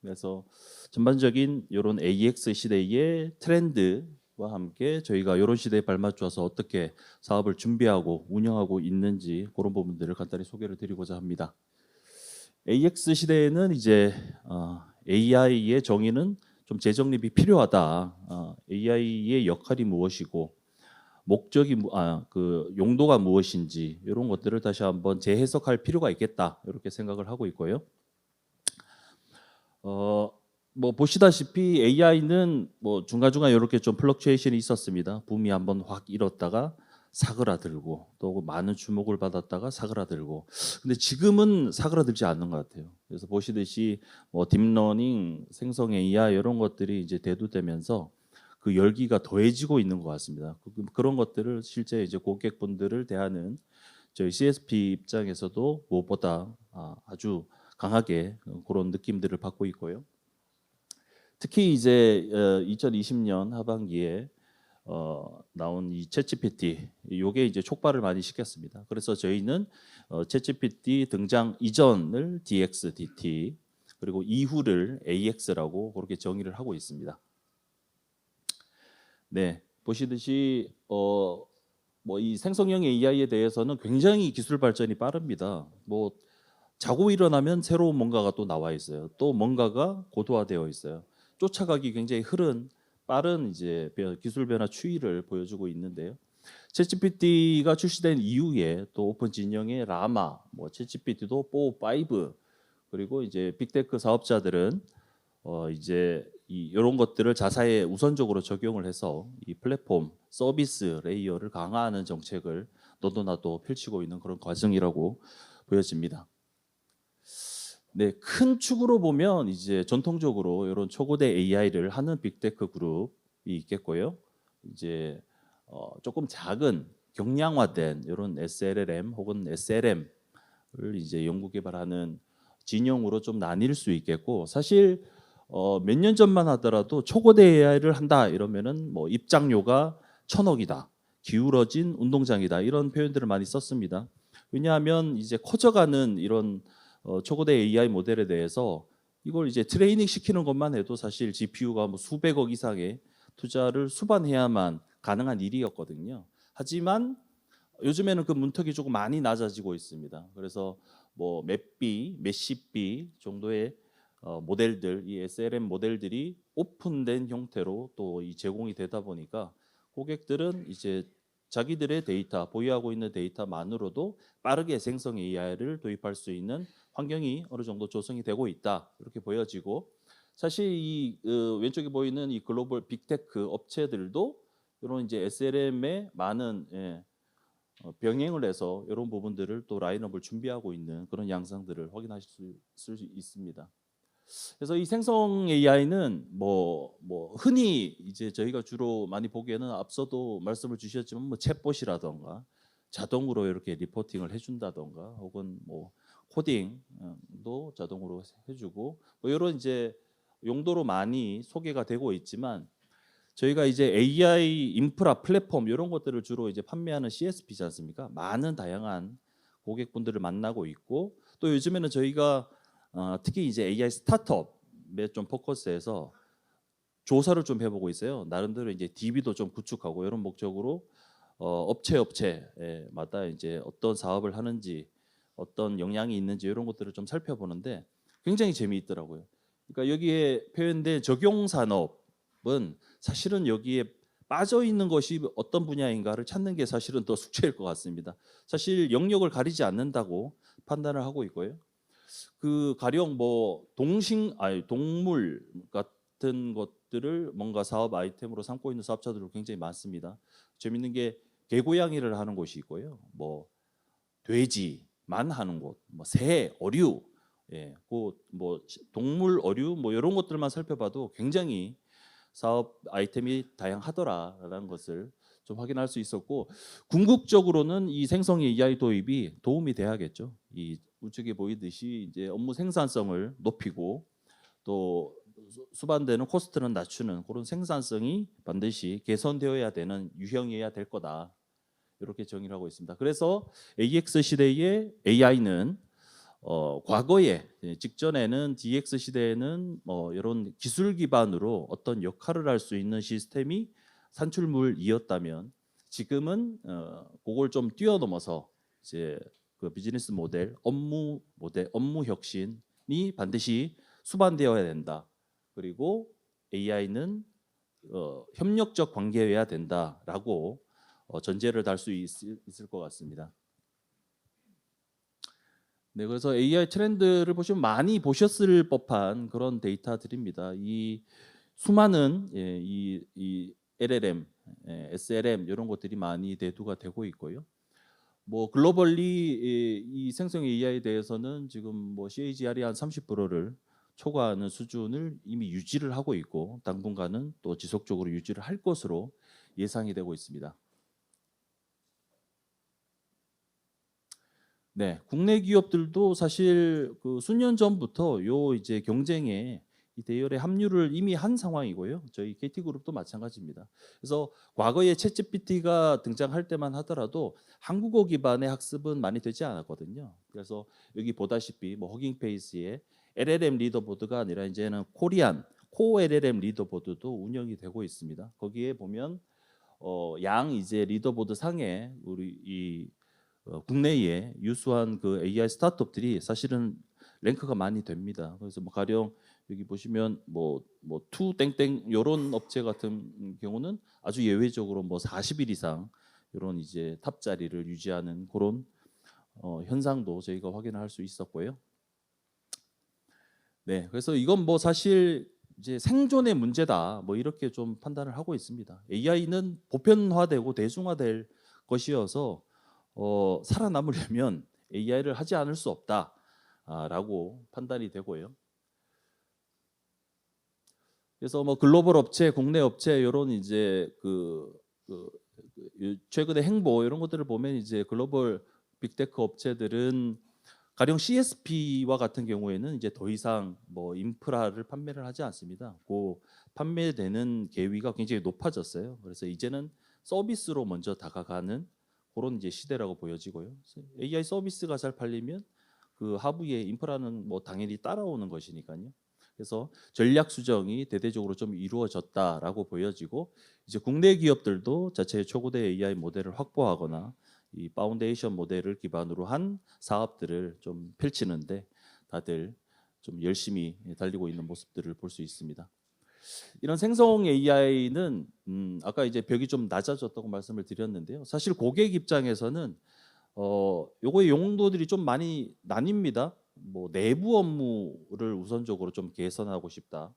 그래서 전반적인 이런 AX 시대의 트렌드와 함께 저희가 이런 시대에 발맞춰서 어떻게 사업을 준비하고 운영하고 있는지 그런 부분들을 간단히 소개를 드리고자 합니다. AX 시대에는 이제 AI의 정의는 좀 재정립이 필요하다. AI의 역할이 무엇이고 목적이 그 용도가 무엇인지 이런 것들을 다시 한번 재해석할 필요가 있겠다 이렇게 생각을 하고 있고요. 뭐 보시다시피 AI는 뭐 중간중간 이렇게 좀 플럭추에이션이 있었습니다. 붐이 한번 확 일었다가 사그라들고 또 많은 주목을 받았다가 사그라들고. 근데 지금은 사그라들지 않는 것 같아요. 그래서 보시듯이 뭐 딥러닝, 생성 AI 이런 것들이 이제 대두되면서 그 열기가 더해지고 있는 것 같습니다. 그런 것들을 실제 이제 고객분들을 대하는 저희 CSP 입장에서도 무엇보다 아주 강하게 그런 느낌들을 받고 있고요. 특히 이제 2020년 하반기에 나온 이 챗GPT 요게 이제 촉발을 많이 시켰습니다. 그래서 저희는 챗GPT 등장 이전을 DX-DT 그리고 이후를 AX라고 그렇게 정의를 하고 있습니다. 네, 보시듯이 뭐 이 생성형 AI에 대해서는 굉장히 기술 발전이 빠릅니다. 뭐 자고 일어나면 새로운 뭔가가 또 나와 있어요. 또 뭔가가 고도화되어 있어요. 쫓아가기 굉장히 빠른 이제 기술 변화 추이를 보여주고 있는데요. 챗GPT가 출시된 이후에 또 오픈 진영의 라마, 뭐 챗GPT도 4, 5 그리고 이제 빅테크 사업자들은 이제 이런 것들을 자사에 우선적으로 적용을 해서 이 플랫폼 서비스 레이어를 강화하는 정책을 너도나도 펼치고 있는 그런 과정이라고 보여집니다. 네, 큰 축으로 보면 이제 전통적으로 이런 초고대 AI를 하는 빅테크 그룹이 있겠고요. 이제 조금 작은 경량화된 이런 SLLM 혹은 SLM을 이제 연구 개발하는 진영으로 좀 나뉠 수 있겠고, 사실 몇 년 전만 하더라도 초고대 AI를 한다 이러면은 뭐 입장료가 1,000억이다, 기울어진 운동장이다 이런 표현들을 많이 썼습니다. 왜냐하면 이제 커져가는 이런 초고대 AI 모델에 대해서 이걸 이제 트레이닝 시키는 것만 해도 사실 GPU가 뭐 수백억 이상의 투자를 수반해야만 가능한 일이었거든요. 하지만 요즘에는 그 문턱이 조금 많이 낮아지고 있습니다. 그래서 뭐 몇십 비 정도의 모델들, 이 SLM 모델들이 오픈된 형태로 또 이 제공이 되다 보니까 고객들은 이제 자기들의 데이터, 보유하고 있는 데이터만으로도 빠르게 생성 AI를 도입할 수 있는 환경이 어느 정도 조성이 되고 있다 이렇게 보여지고, 사실 이 왼쪽에 보이는 이 글로벌 빅테크 업체들도 이런 이제 SLM에 많은 병행을 해서 이런 부분들을 또 라인업을 준비하고 있는 그런 양상들을 확인하실 수 있습니다. 그래서 이 생성 AI는 뭐 흔히 이제 저희가 주로 많이 보기에는 앞서도 말씀을 주셨지만 뭐 챗봇이라던가 자동으로 이렇게 리포팅을 해준다던가 혹은 뭐 코딩도 자동으로 해주고 뭐 이런 이제 용도로 많이 소개가 되고 있지만, 저희가 이제 AI 인프라 플랫폼 이런 것들을 주로 이제 판매하는 CSP지 않습니까? 많은 다양한 고객분들을 만나고 있고, 또 요즘에는 저희가 특히 이제 AI 스타트업에 좀 포커스해서 조사를 좀 해보고 있어요. 나름대로 이제 DB도 좀 구축하고 이런 목적으로 업체마다 이제 어떤 사업을 하는지 어떤 영향이 있는지 이런 것들을 좀 살펴보는데 굉장히 재미있더라고요. 그러니까 여기에 표현된 적용 산업은 사실은 여기에 빠져 있는 것이 어떤 분야인가를 찾는 게 사실은 더 숙제일 것 같습니다. 사실 영역을 가리지 않는다고 판단을 하고 있고요. 그 가령 뭐 동물 같은 것들을 뭔가 사업 아이템으로 삼고 있는 사업자들도 굉장히 많습니다. 재밌는 게 개고양이를 하는 곳이 있고요. 뭐 돼지만 하는 곳, 뭐 새, 어류, 그뭐 동물 어류 뭐 이런 것들만 살펴봐도 굉장히 사업 아이템이 다양하더라라는 것을 좀 확인할 수 있었고, 궁극적으로는 이 생성 AI 도입이 도움이 돼야겠죠. 이 우측에 보이듯이 이제 업무 생산성을 높이고 또 수반되는 코스트는 낮추는 그런 생산성이 반드시 개선되어야 되는 유형이어야 될 거다. 이렇게 정의를 하고 있습니다. 그래서 AX 시대의 AI는 과거에 직전에는 DX 시대에는 이런 기술 기반으로 어떤 역할을 할 수 있는 시스템이 산출물이었다면 지금은 그걸 좀 뛰어넘어서 이제 그 비즈니스 모델, 업무 혁신이 반드시 수반되어야 된다. 그리고 AI는 협력적 관계여야 된다라고 전제를 달 수 있을 것 같습니다. 네, 그래서 AI 트렌드를 보시면 많이 보셨을 법한 그런 데이터들입니다. 이 수많은 이 LLM, SLM 이런 것들이 많이 대두가 되고 있고요. 뭐 글로벌리 이 생성 AI에 대해서는 지금 뭐 CAGR이 한 30%를 초과하는 수준을 이미 유지를 하고 있고 당분간은 또 지속적으로 유지를 할 것으로 예상이 되고 있습니다. 네, 국내 기업들도 사실 그 수년 전부터 요 이제 경쟁에 이 대열에 합류를 이미 한 상황이고요. 저희 KT그룹도 마찬가지입니다. 그래서 과거에 챗GPT가 등장할 때만 하더라도 한국어 기반의 학습은 많이 되지 않았거든요. 그래서 여기 보다시피 뭐 허깅페이스의 LLM 리더보드가 아니라 이제는 코리안 코 LLM 리더보드도 운영이 되고 있습니다. 거기에 보면 양 이제 리더보드 상에 우리 이 국내에 유수한 그 AI 스타트업들이 사실은 랭크가 많이 됩니다. 그래서 뭐 가령 여기 보시면 뭐투 땡땡 이런 업체 같은 경우는 아주 예외적으로 뭐 40일 이상 이런 이제 탑 자리를 유지하는 그런 현상도 저희가 확인할 수 있었고요. 네, 그래서 이건 뭐 사실 이제 생존의 문제다 뭐 이렇게 좀 판단을 하고 있습니다. AI는 보편화되고 대중화될 것이어서 살아남으려면 AI를 하지 않을 수 없다라고 판단이 되고요. 그래서 뭐 글로벌 업체, 국내 업체 이런 이제 최근의 행보 이런 것들을 보면 이제 글로벌 빅테크 업체들은 가령 CSP와 같은 경우에는 이제 더 이상 뭐 인프라를 판매를 하지 않습니다. 그 판매되는 계위가 굉장히 높아졌어요. 그래서 이제는 서비스로 먼저 다가가는 그런 이제 시대라고 보여지고요. AI 서비스가 잘 팔리면 그 하부의 인프라는 뭐 당연히 따라오는 것이니까요. 그래서 전략 수정이 대대적으로 좀 이루어졌다라고 보여지고 이제 국내 기업들도 자체의 초고대 AI 모델을 확보하거나 이 파운데이션 모델을 기반으로 한 사업들을 좀 펼치는데 다들 좀 열심히 달리고 있는 모습들을 볼 수 있습니다. 이런 생성 AI는 아까 이제 벽이 좀 낮아졌다고 말씀을 드렸는데요. 사실 고객 입장에서는 요거의 용도들이 좀 많이 나뉩니다. 뭐 내부 업무를 우선적으로 좀 개선하고 싶다.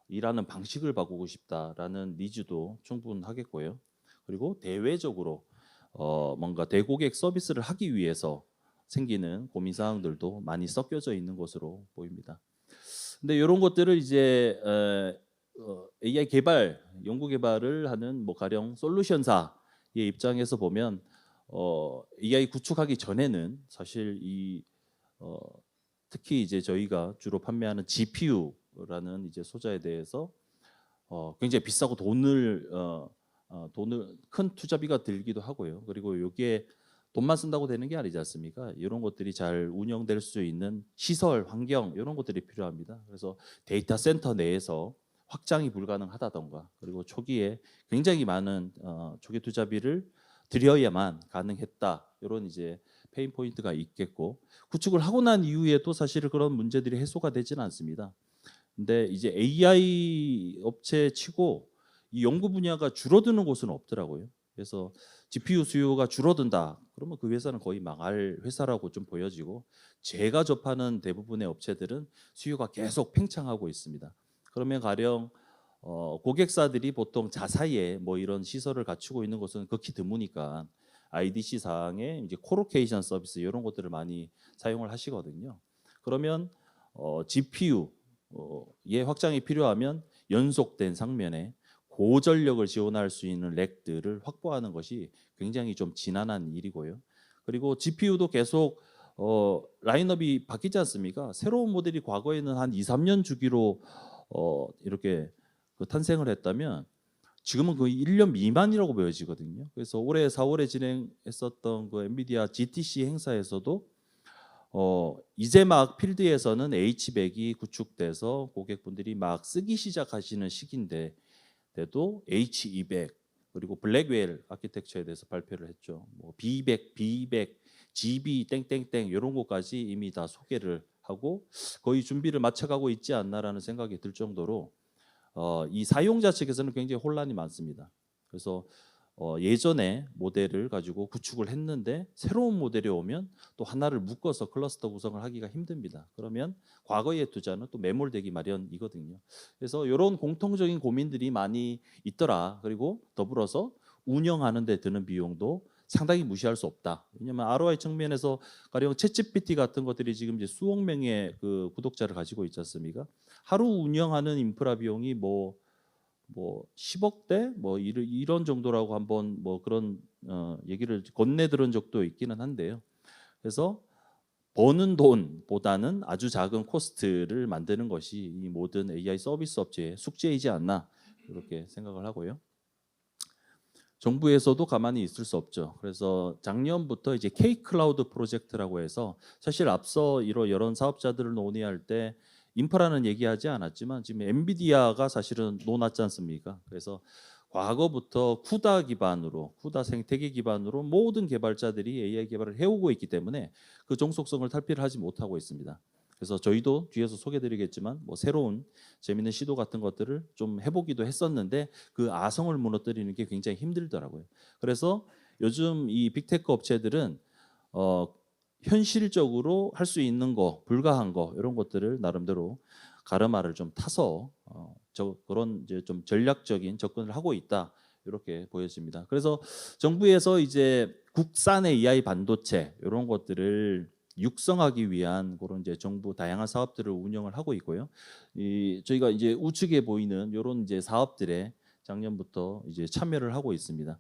일하는 방식을 바꾸고 싶다라는 니즈도 충분하겠고요. 그리고 대외적으로 뭔가 대고객 서비스를 하기 위해서 생기는 고민 사항들도 많이 섞여져 있는 것으로 보입니다. 근데 이런 것들을 이제 AI 개발, 연구 개발을 하는 뭐 가령 솔루션사의 입장에서 보면 AI 구축하기 전에는 사실 특히 이제 저희가 주로 판매하는 GPU라는 이제 소자에 대해서 굉장히 비싸고 돈을 큰 투자비가 들기도 하고요. 그리고 여기에 돈만 쓴다고 되는 게 아니지 않습니까? 이런 것들이 잘 운영될 수 있는 시설, 환경 이런 것들이 필요합니다. 그래서 데이터 센터 내에서 확장이 불가능하다던가 그리고 초기에 굉장히 많은 초기 투자비를 들여야만 가능했다. 이런 이제 페인 포인트가 있겠고 구축을 하고 난 이후에도 사실 그런 문제들이 해소가 되지는 않습니다. 근데 이제 AI 업체 치고 이 연구 분야가 줄어드는 곳은 없더라고요. 그래서 GPU 수요가 줄어든다. 그러면 그 회사는 거의 망할 회사라고 좀 보여지고 제가 접하는 대부분의 업체들은 수요가 계속 팽창하고 있습니다. 그러면 가령 고객사들이 보통 자사에 뭐 이런 시설을 갖추고 있는 곳은 극히 드무니까 IDC 사항의 이제 코로케이션 서비스 이런 것들을 많이 사용을 하시거든요. 그러면 GPU의 확장이 필요하면 연속된 상면에 고전력을 지원할 수 있는 렉들을 확보하는 것이 굉장히 좀 지난한 일이고요. 그리고 GPU도 계속 라인업이 바뀌지 않습니까? 새로운 모델이 과거에는 한 2, 3년 주기로 이렇게 탄생을 했다면 지금은 거의 1년 미만이라고 보여지거든요. 그래서 올해 4월에 진행했었던 그 엔비디아 GTC 행사에서도 이제 막 필드에서는 H백이 구축돼서 고객분들이 막 쓰기 시작하시는 시기인데도 H200 그리고 블랙웰 아키텍처에 대해서 발표를 했죠. 뭐 B100, B200, GB 땡땡땡 이런 것까지 이미 다 소개를 하고 거의 준비를 마쳐가고 있지 않나라는 생각이 들 정도로 이 사용자 측에서는 굉장히 혼란이 많습니다. 그래서 예전에 모델을 가지고 구축을 했는데 새로운 모델이 오면 또 하나를 묶어서 클러스터 구성을 하기가 힘듭니다. 그러면 과거의 투자는 또 매몰되기 마련이거든요. 그래서 이런 공통적인 고민들이 많이 있더라. 그리고 더불어서 운영하는 데 드는 비용도 상당히 무시할 수 없다. 왜냐하면 ROI 측면에서 가령 챗GPT 같은 것들이 지금 이제 수억 명의 그 구독자를 가지고 있지 않습니까? 하루 운영하는 인프라 비용이 뭐 10억대 뭐 이런 정도라고 한번 뭐 그런 얘기를 건네 들은 적도 있기는 한데요. 그래서 버는 돈보다는 아주 작은 코스트를 만드는 것이 이 모든 AI 서비스 업체의 숙제이지 않나 이렇게 생각을 하고요. 정부에서도 가만히 있을 수 없죠. 그래서 작년부터 이제 K 클라우드 프로젝트라고 해서 사실 앞서 이런 사업자들을 논의할 때 인프라는 얘기하지 않았지만 지금 엔비디아가 사실은 논았지 않습니까? 그래서 과거부터 쿠다 기반으로 쿠다 생태계 기반으로 모든 개발자들이 AI 개발을 해오고 있기 때문에 그 종속성을 탈피를 하지 못하고 있습니다. 그래서 저희도 뒤에서 소개드리겠지만 뭐 새로운 재미있는 시도 같은 것들을 좀 해보기도 했었는데 그 아성을 무너뜨리는 게 굉장히 힘들더라고요. 그래서 요즘 이 빅테크 업체들은 현실적으로 할 수 있는 거, 불가한 거 이런 것들을 나름대로 가르마를 좀 타서 그런 이제 좀 전략적인 접근을 하고 있다 이렇게 보여집니다. 그래서 정부에서 이제 국산의 AI 반도체 이런 것들을 육성하기 위한 그런 이제 정부 다양한 사업들을 운영을 하고 있고요. 저희가 이제 우측에 보이는 이런 이제 사업들에 작년부터 이제 참여를 하고 있습니다.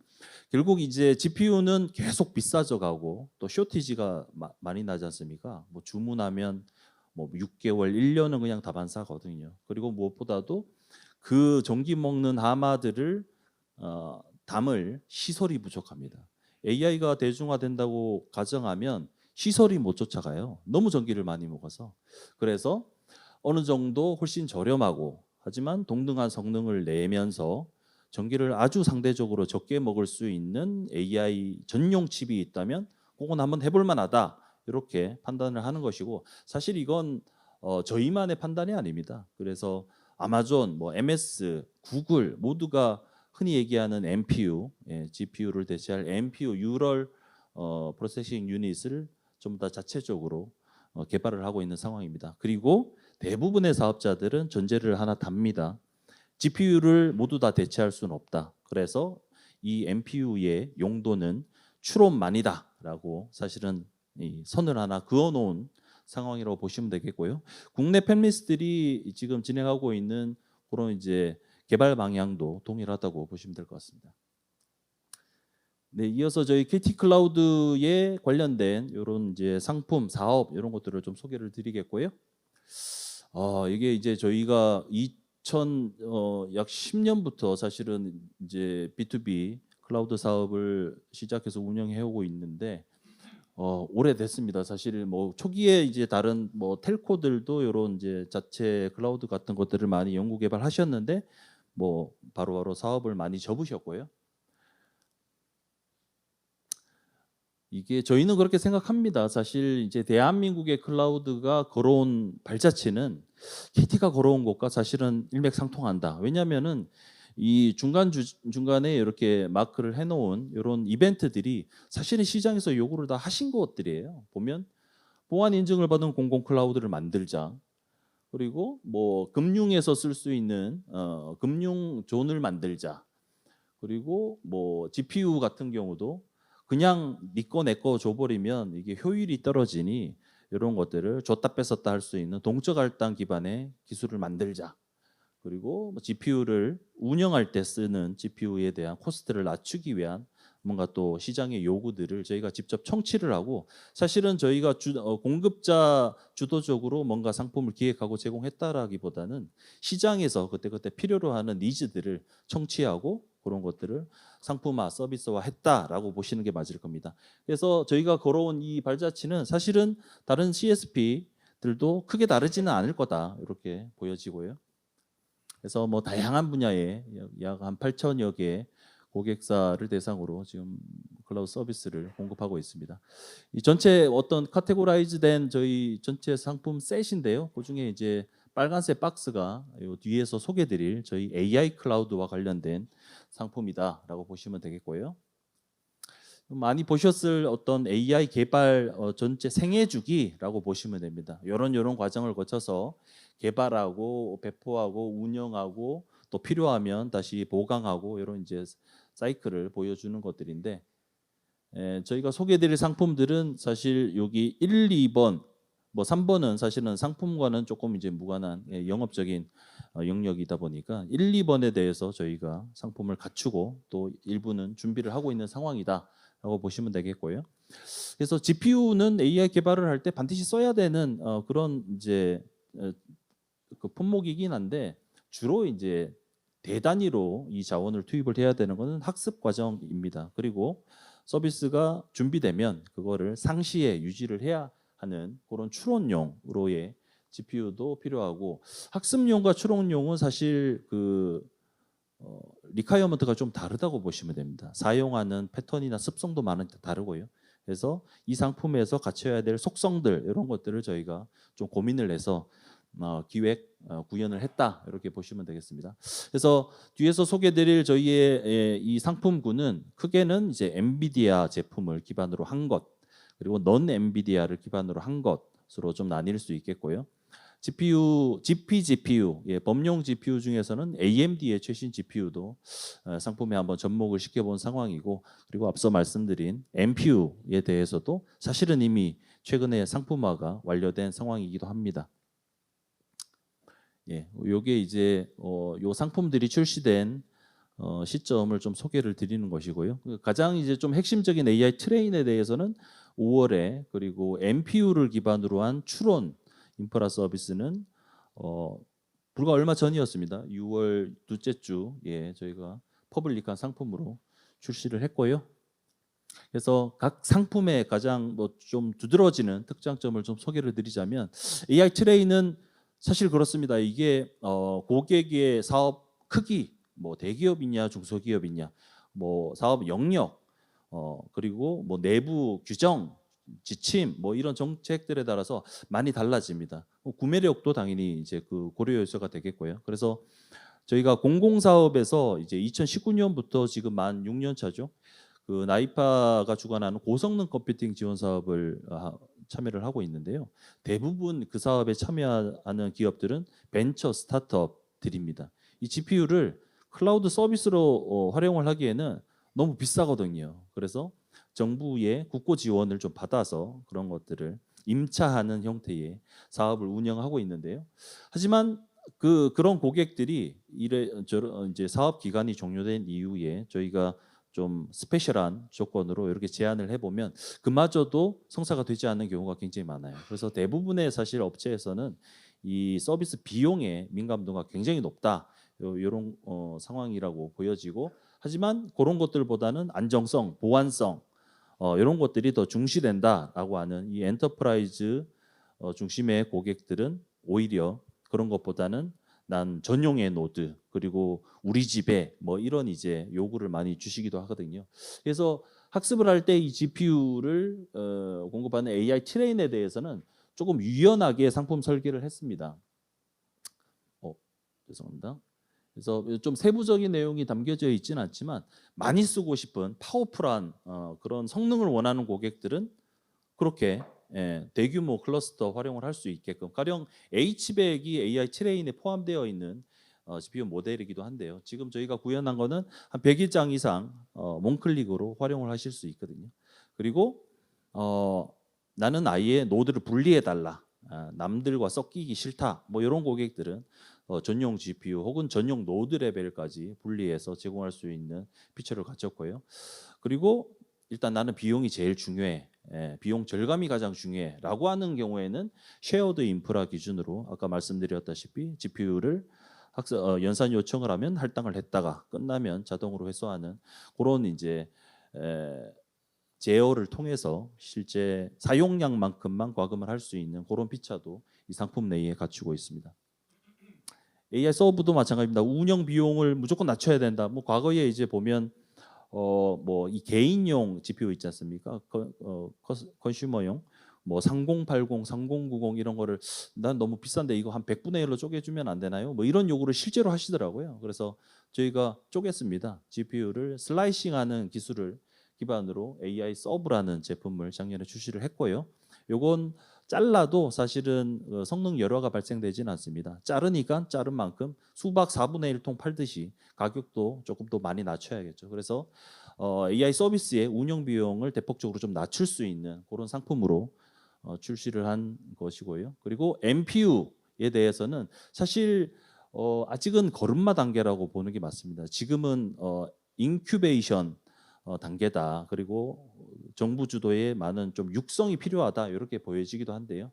결국 이제 GPU는 계속 비싸져 가고 또 쇼티지가 많이 나지 않습니까? 뭐 주문하면 뭐 6개월, 1년은 그냥 다반사거든요. 그리고 무엇보다도 그 전기 먹는 하마들을 담을 시설이 부족합니다. AI가 대중화된다고 가정하면 시설이 못 쫓아가요. 너무 전기를 많이 먹어서. 그래서 어느 정도 훨씬 저렴하고 하지만 동등한 성능을 내면서 전기를 아주 상대적으로 적게 먹을 수 있는 AI 전용 칩이 있다면 그건 한번 해볼 만하다 이렇게 판단을 하는 것이고 사실 이건 저희만의 판단이 아닙니다. 그래서 아마존, 뭐 MS, 구글 모두가 흔히 얘기하는 NPU, GPU를 대체할 NPU 뉴럴 프로세싱 유닛을 좀 더 자체적으로 개발을 하고 있는 상황입니다. 그리고 대부분의 사업자들은 전제를 하나 답니다. GPU를 모두 다 대체할 수는 없다. 그래서 이 NPU의 용도는 추론만이다라고 사실은 선을 하나 그어놓은 상황이라고 보시면 되겠고요. 국내 팬리스트들이 지금 진행하고 있는 그런 이제 개발 방향도 동일하다고 보시면 될 것 같습니다. 네, 이어서 저희 KT 클라우드에 관련된 이런 이제 상품, 사업 이런 것들을 좀 소개를 드리겠고요. 이게 이제 저희가 약 10년부터 사실은 이제 B2B 클라우드 사업을 시작해서 운영해 오고 있는데 오래됐습니다. 사실 뭐 초기에 이제 다른 뭐 텔코들도 이런 이제 자체 클라우드 같은 것들을 많이 연구 개발하셨는데 뭐 바로바로 사업을 많이 접으셨고요. 이게 저희는 그렇게 생각합니다. 사실 이제 대한민국의 클라우드가 걸어온 발자취는 KT가 걸어온 것과 사실은 일맥상통한다. 왜냐하면은 이 중간에 이렇게 마크를 해놓은 이런 이벤트들이 사실은 시장에서 요구를 다 하신 것들이에요. 보면 보안 인증을 받은 공공 클라우드를 만들자. 그리고 뭐 금융에서 쓸 수 있는 금융 존을 만들자. 그리고 뭐 GPU 같은 경우도 그냥 네 거 내 거 줘버리면 이게 효율이 떨어지니 이런 것들을 줬다 뺐었다 할 수 있는 동적 할당 기반의 기술을 만들자. 그리고 GPU를 운영할 때 쓰는 GPU에 대한 코스트를 낮추기 위한 뭔가 또 시장의 요구들을 저희가 직접 청취를 하고 사실은 저희가 공급자 주도적으로 뭔가 상품을 기획하고 제공했다라기보다는 시장에서 그때그때 필요로 하는 니즈들을 청취하고 그런 것들을 상품화, 서비스화했다라고 보시는 게 맞을 겁니다. 그래서 저희가 걸어온 이 발자취는 사실은 다른 CSP들도 크게 다르지는 않을 거다 이렇게 보여지고요. 그래서 뭐 다양한 분야에 약 한 8천여 개 고객사를 대상으로 지금 클라우드 서비스를 공급하고 있습니다. 이 전체 어떤 카테고라이즈된 저희 전체 상품 셋인데요. 그중에 이제 빨간색 박스가 요 뒤에서 소개드릴 저희 AI 클라우드와 관련된 상품이다라고 보시면 되겠고요. 많이 보셨을 어떤 AI 개발 전체 생애 주기라고 보시면 됩니다. 이런 과정을 거쳐서 개발하고 배포하고 운영하고 또 필요하면 다시 보강하고 이런 이제 사이클을 보여주는 것들인데 저희가 소개드릴 상품들은 사실 여기 1, 2번 뭐 3번은 사실은 상품과는 조금 이제 무관한 영업적인 영역이다 보니까 1, 2번에 대해서 저희가 상품을 갖추고 또 일부는 준비를 하고 있는 상황이다라고 보시면 되겠고요. 그래서 GPU는 AI 개발을 할 때 반드시 써야 되는 그런 이제 그 품목이긴 한데 주로 이제 대단위로 이 자원을 투입을 해야 되는 것은 학습 과정입니다. 그리고 서비스가 준비되면 그거를 상시에 유지를 해야 하는 그런 추론용으로의 GPU도 필요하고 학습용과 추론용은 사실 그 리콰이어먼트가 좀 다르다고 보시면 됩니다. 사용하는 패턴이나 습성도 많은 다르고요. 그래서 이 상품에서 갖춰야 될 속성들 이런 것들을 저희가 좀 고민을 해서 기획 구현을 했다 이렇게 보시면 되겠습니다. 그래서 뒤에서 소개드릴 저희의 이 상품군은 크게는 이제 엔비디아 제품을 기반으로 한 것, 그리고 넌 엔비디아를 기반으로 한 것으로 좀 나뉠 수 있겠고요. GPU, GPGPU, 범용 GPU 중에서는 AMD의 최신 GPU도 상품에 한번 접목을 시켜본 상황이고, 그리고 앞서 말씀드린 NPU에 대해서도 사실은 이미 최근에 상품화가 완료된 상황이기도 합니다. 요게 이제 요 상품들이 출시된 시점을 좀 소개를 드리는 것이고요. 가장 이제 좀 핵심적인 AI 트레인에 대해서는 5월에, 그리고 NPU를 기반으로 한 추론 인프라 서비스는 불과 얼마 전이었습니다. 6월 둘째 주에 저희가 퍼블릭한 상품으로 출시를 했고요. 그래서 각 상품의 가장 뭐 좀 두드러지는 특장점을 좀 소개를 드리자면 AI 트레인은 사실 그렇습니다. 이게 고객의 사업 크기, 뭐 대기업이냐 중소기업이냐, 뭐 사업 영역, 그리고 뭐 내부 규정, 지침, 뭐 이런 정책들에 따라서 많이 달라집니다. 구매력도 당연히 이제 그 고려 요소가 되겠고요. 그래서 저희가 공공사업에서 이제 2019년부터 지금 만 6년 차죠. 그 나이파가 주관하는 고성능 컴퓨팅 지원 사업을 참여를 하고 있는데요. 대부분 그 사업에 참여하는 기업들은 벤처 스타트업들입니다. 이 GPU를 클라우드 서비스로 활용을 하기에는 너무 비싸거든요. 그래서 정부의 국고 지원을 좀 받아서 그런 것들을 임차하는 형태의 사업을 운영하고 있는데요. 하지만 그런 고객들이 이제 사업 기간이 종료된 이후에 저희가 좀 스페셜한 조건으로 이렇게 제안을 해보면 그마저도 성사가 되지 않는 경우가 굉장히 많아요. 그래서 대부분의 사실 업체에서는 이 서비스 비용의 민감도가 굉장히 높다, 이런 상황이라고 보여지고, 하지만 그런 것들보다는 안정성, 보안성 이런 것들이 더 중시된다라고 하는 이 엔터프라이즈 중심의 고객들은 오히려 그런 것보다는 난 전용의 노드, 그리고 우리 집에 뭐 이런 이제 요구를 많이 주시기도 하거든요. 그래서 학습을 할 때 이 GPU를 공급하는 AI 트레인에 대해서는 조금 유연하게 상품 설계를 했습니다. 죄송합니다. 그래서 좀 세부적인 내용이 담겨져 있지는 않지만 많이 쓰고 싶은 파워풀한 그런 성능을 원하는 고객들은 그렇게 대규모 클러스터 활용을 할 수 있게끔, 가령 H100이 AI 트레인에 포함되어 있는 GPU 모델이기도 한데요. 지금 저희가 구현한 거는 한 100일장 이상 몽클릭으로 활용을 하실 수 있거든요. 그리고 나는 아예 노드를 분리해 달라, 남들과 섞이기 싫다, 뭐 이런 고객들은 전용 GPU 혹은 전용 노드 레벨까지 분리해서 제공할 수 있는 피처를 갖췄고요. 그리고 일단 나는 비용이 제일 중요해, 비용 절감이 가장 중요해라고 하는 경우에는 쉐어드 인프라 기준으로 아까 말씀드렸다시피 GPU를 연산 요청을 하면 할당을 했다가 끝나면 자동으로 회수하는 그런 이제 제어를 통해서 실제 사용량만큼만 과금을 할 수 있는 그런 피처도 이 상품 내에 갖추고 있습니다. AI 서브도 마찬가지입니다. 운영 비용을 무조건 낮춰야 된다. 뭐 과거에 이제 보면 뭐 이 개인용 GPU 있지 않습니까? 컨슈머용 뭐 3080, 3090 이런 거를 난 너무 비싼데 이거 한 100분의 1로 쪼개주면 안 되나요? 뭐 이런 요구를 실제로 하시더라고요. 그래서 저희가 쪼갰습니다. GPU를 슬라이싱하는 기술을 기반으로 AI 서브라는 제품을 작년에 출시를 했고요. 요건 잘라도 사실은 성능 열화가 발생되지는 않습니다. 자르니까 자른 만큼 수박 4분의 1통 팔듯이 가격도 조금 더 많이 낮춰야겠죠. 그래서 AI 서비스의 운영 비용을 대폭적으로 좀 낮출 수 있는 그런 상품으로 출시를 한 것이고요. 그리고 NPU에 대해서는 사실 아직은 걸음마 단계라고 보는 게 맞습니다. 지금은 인큐베이션 단계다. 그리고 정부 주도의 많은 좀 육성이 필요하다. 이렇게 보여지기도 한데요.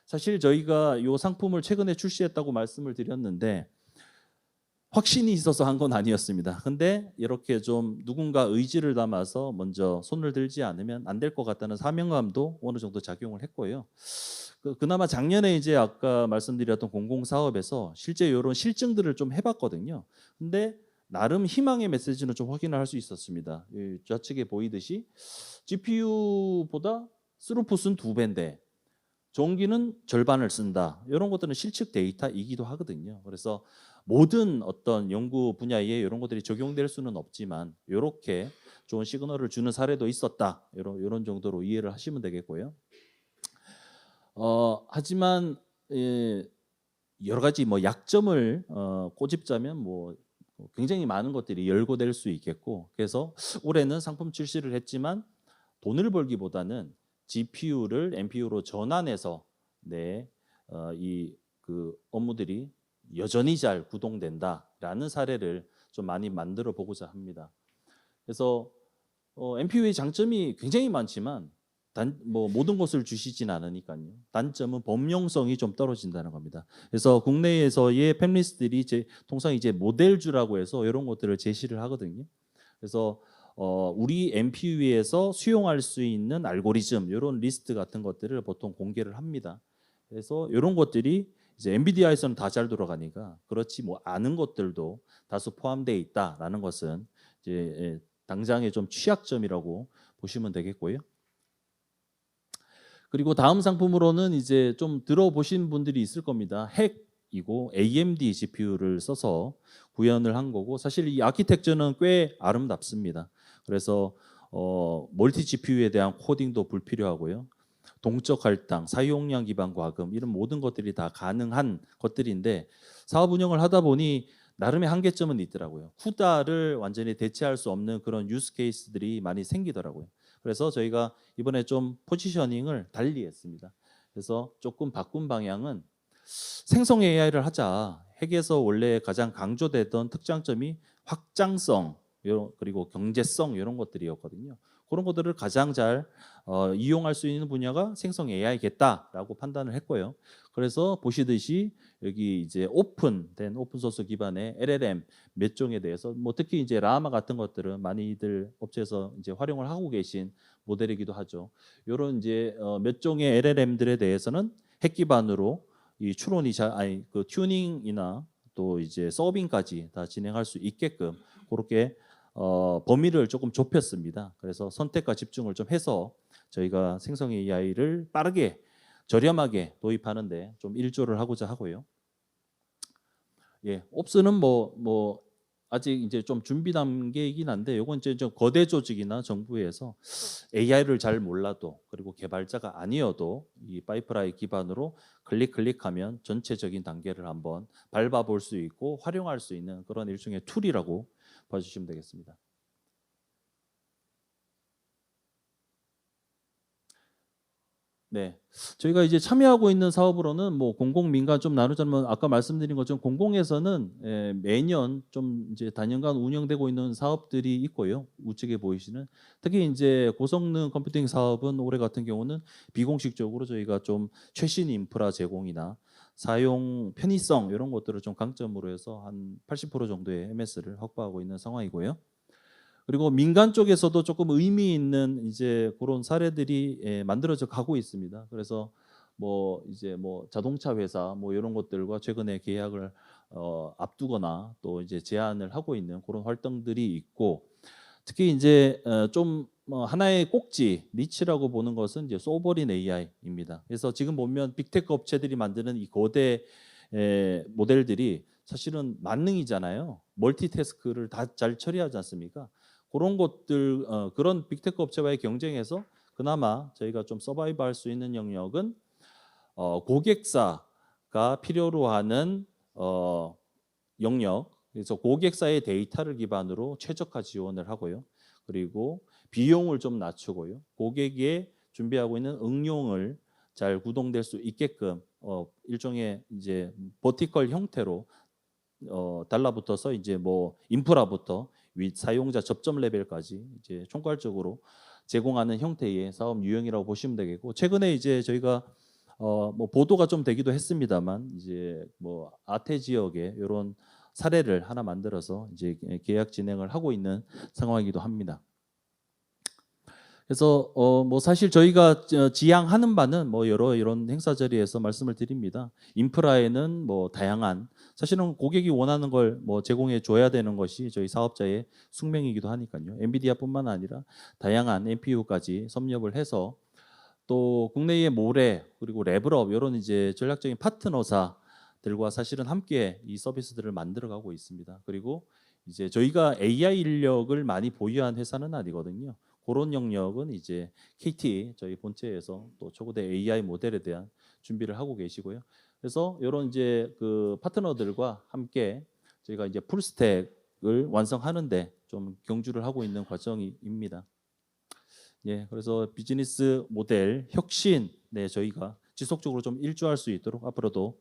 사실 저희가 이 상품을 최근에 출시했다고 말씀을 드렸는데 확신이 있어서 한 건 아니었습니다. 근데 이렇게 좀 누군가 의지를 담아서 먼저 손을 들지 않으면 안 될 것 같다는 사명감도 어느 정도 작용을 했고요. 그나마 작년에 이제 아까 말씀드렸던 공공사업에서 실제 이런 실증들을 좀 해봤거든요. 근데 나름 희망의 메시지는 좀 확인을 할 수 있었습니다. 좌측에 보이듯이 GPU보다 스루풋은 2배인데 전기는 절반을 쓴다. 이런 것들은 실측 데이터이기도 하거든요. 그래서 모든 어떤 연구 분야에 이런 것들이 적용될 수는 없지만 이렇게 좋은 시그널을 주는 사례도 있었다. 이런 정도로 이해를 하시면 되겠고요. 하지만 여러 가지 뭐 약점을 꼬집자면 뭐 굉장히 많은 것들이 열거될 수 있겠고, 그래서 올해는 상품 출시를 했지만 돈을 벌기보다는 GPU를 NPU로 전환해서 이 그 업무들이 여전히 잘 구동된다라는 사례를 좀 많이 만들어 보고자 합니다. 그래서 NPU의 장점이 굉장히 많지만 뭐 모든 것을 주시진 않으니까요. 단점은 범용성이 좀 떨어진다는 겁니다. 그래서 국내에서의 팹리스트들이 통상 이제 모델주라고 해서 이런 것들을 제시를 하거든요. 그래서 우리 NPU에서 수용할 수 있는 알고리즘 이런 리스트 같은 것들을 보통 공개를 합니다. 그래서 이런 것들이 이제 엔비디아에서는 다 잘 돌아가니까 그렇지 뭐 아는 것들도 다수 포함되어 있다라는 것은 이제 당장의 좀 취약점이라고 보시면 되겠고요. 그리고 다음 상품으로는 이제 좀 들어보신 분들이 있을 겁니다. 핵이고 AMD GPU를 써서 구현을 한 거고 사실 이 아키텍처는 꽤 아름답습니다. 그래서 멀티 GPU에 대한 코딩도 불필요하고요. 동적 할당, 사용량 기반 과금 이런 모든 것들이 다 가능한 것들인데 사업 운영을 하다 보니 나름의 한계점은 있더라고요. 쿠다를 완전히 대체할 수 없는 그런 유스 케이스들이 많이 생기더라고요. 그래서 저희가 이번에 좀 포지셔닝을 달리 했습니다. 그래서 조금 바꾼 방향은 생성 AI를 하자. 핵에서 원래 가장 강조되던 특장점이 확장성 그리고 경제성 이런 것들이었거든요. 그런 것들을 가장 잘 이용할 수 있는 분야가 생성 AI겠다라고 판단을 했고요. 그래서 보시듯이 여기 이제 오픈된 오픈소스 기반의 LLM 몇 종에 대해서 뭐 특히 이제 라마 같은 것들은 많이들 업체에서 이제 활용을 하고 계신 모델이기도 하죠. 이런 이제 몇 종의 LLM들에 대해서는 핵 기반으로 이 추론이 그 튜닝이나 또 이제 서빙까지 다 진행할 수 있게끔 그렇게 범위를 조금 좁혔습니다. 그래서 선택과 집중을 좀 해서 저희가 생성 AI를 빠르게 저렴하게 도입하는데 좀 일조를 하고자 하고요. 예, 옵스는 뭐 아직 이제 좀 준비 단계이긴 한데 이건 이제 좀 거대 조직이나 정부에서 AI를 잘 몰라도 그리고 개발자가 아니어도 이 파이프라인 기반으로 클릭하면 전체적인 단계를 한번 밟아볼 수 있고 활용할 수 있는 그런 일종의 툴이라고 봐주시면 되겠습니다. 네, 저희가 이제 참여하고 있는 사업으로는 뭐 공공 민간 좀 나누자면 아까 말씀드린 것처럼 공공에서는 매년 좀 이제 단연간 운영되고 있는 사업들이 있고요. 우측에 보이시는 특히 이제 고성능 컴퓨팅 사업은 올해 같은 경우는 비공식적으로 저희가 좀 최신 인프라 제공이나 사용 편의성 이런 것들을 좀 강점으로 해서 한 80% 정도의 MS를 확보하고 있는 상황이고요. 그리고 민간 쪽에서도 조금 의미 있는 이제 그런 사례들이 만들어져 가고 있습니다. 그래서 뭐 이제 뭐 자동차 회사 뭐 이런 것들과 최근에 계약을 앞두거나 또 이제 제안을 하고 있는 그런 활동들이 있고, 특히 이제 좀 하나의 꼭지 니치라고 보는 것은 이제 소버린 AI입니다. 그래서 지금 보면 빅테크 업체들이 만드는 이 거대 모델들이 사실은 만능이잖아요. 멀티태스크를 다 잘 처리하지 않습니까? 그런 것들 그런 빅테크 업체와의 경쟁에서 그나마 저희가 좀 서바이브할 수 있는 영역은 고객사가 필요로 하는 영역. 그래서 고객사의 데이터를 기반으로 최적화 지원을 하고요. 그리고 비용을 좀 낮추고요. 고객이 준비하고 있는 응용을 잘 구동될 수 있게끔 일종의 이제 버티컬 형태로 달라붙어서 이제 뭐 인프라부터 사용자 접점 레벨까지 이제 총괄적으로 제공하는 형태의 사업 유형이라고 보시면 되겠고, 최근에 이제 저희가 뭐 보도가 좀 되기도 했습니다만 이제 뭐 아태 지역에 이런 사례를 하나 만들어서 이제 계약 진행을 하고 있는 상황이기도 합니다. 그래서 뭐 사실 저희가 지향하는 바는 뭐 여러 이런 행사 자리에서 말씀을 드립니다. 인프라에는 뭐 다양한, 사실은 고객이 원하는 걸 뭐 제공해 줘야 되는 것이 저희 사업자의 숙명이기도 하니까요. 엔비디아뿐만 아니라 다양한 NPU까지 섭렵을 해서 또 국내의 모래 그리고 레벨업 이런 이제 전략적인 파트너사들과 사실은 함께 이 서비스들을 만들어가고 있습니다. 그리고 이제 저희가 AI 인력을 많이 보유한 회사는 아니거든요. 그런 영역은 이제 KT 저희 본체에서 또 초거대 AI 모델에 대한 준비를 하고 계시고요. 그래서 이런 이제 그 파트너들과 함께 저희가 이제 풀스택을 완성하는데 좀 경주를 하고 있는 과정입니다. 예, 그래서 비즈니스 모델 혁신, 네, 저희가 지속적으로 좀 일조할 수 있도록 앞으로도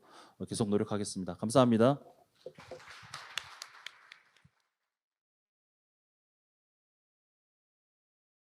계속 노력하겠습니다. 감사합니다.